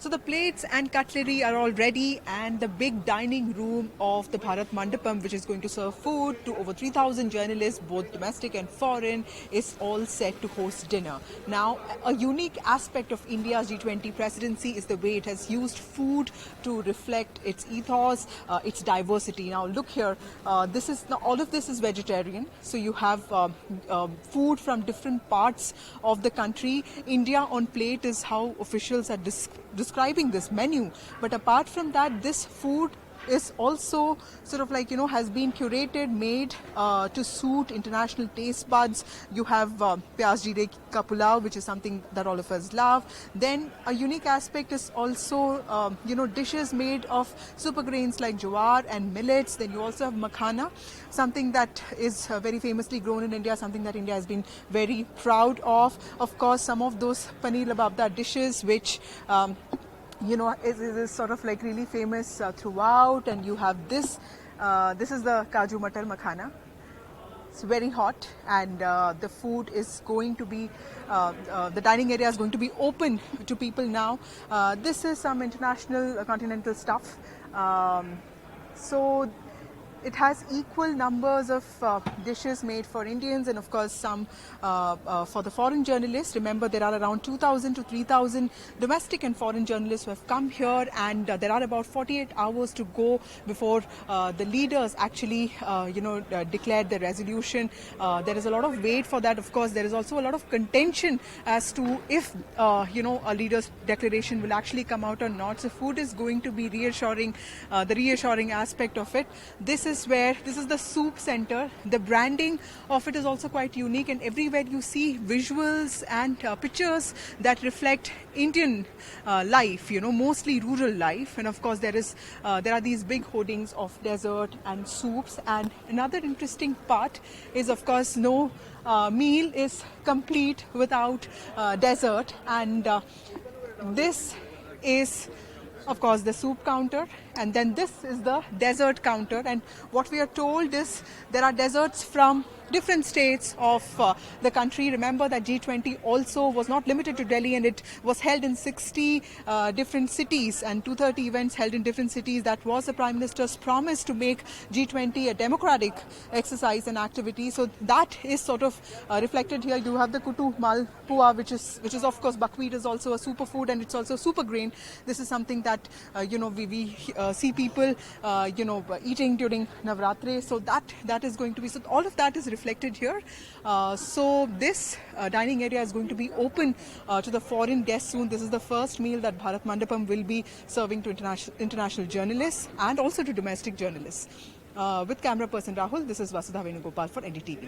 So the plates and cutlery are all ready, and the big dining room of the Bharat Mandapam, which is going to serve food to over 3,000 journalists, both domestic and foreign, is all set to host dinner. Now, a unique aspect of India's G20 presidency is the way it has used food to reflect its ethos, its diversity. Now, look here, all of this is vegetarian, so you have food from different parts of the country. India on plate is how officials are describing this menu. But apart from that, this food is also sort of like, has been curated, made to suit international taste buds. You have pyaz jeere ka pulao, which is something that all of us love. Then a unique aspect is also, dishes made of super grains like jowar and millets. Then you also have makhana, something that is very famously grown in India, something that India has been very proud of. Of course, some of those paneer lababda dishes, which is sort of like really famous throughout. And you have this is the kaju matar makhana. It's very hot, and the food is going to be, the dining area is going to be open to people now. This is some international continental stuff. So it has equal numbers of dishes made for Indians, and of course some for the foreign journalists. Remember, there are around 2,000 to 3,000 domestic and foreign journalists who have come here, and there are about 48 hours to go before the leaders actually declare the resolution. There is a lot of wait for that. Of course, there is also a lot of contention as to if a leader's declaration will actually come out or not. So food is going to be reassuring, the reassuring aspect of it. This is the soup center. The branding of it is also quite unique, and everywhere you see visuals and pictures that reflect Indian life, mostly rural life. And of course there are these big hoardings of dessert and soups. And another interesting part is, of course, no meal is complete without dessert. And this is, of course, the soup counter, and then this is the dessert counter. And what we are told is there are desserts from different states of the country. Remember that G20 also was not limited to Delhi, and it was held in 60 different cities, and 230 events held in different cities. That was the Prime Minister's promise to make G20 a democratic exercise and activity. So that is sort of reflected here. You have the Kutu Malpua, which is of course buckwheat is also a superfood, and it's also super grain. This is something that we see people eating during Navratri. So that is going to be, so all of that is reflected here. So this dining area is going to be open to the foreign guests soon. This is the first meal that Bharat Mandapam will be serving to international journalists and also to domestic journalists. With camera person Rahul, this is Vasudha Venugopal for NDTV.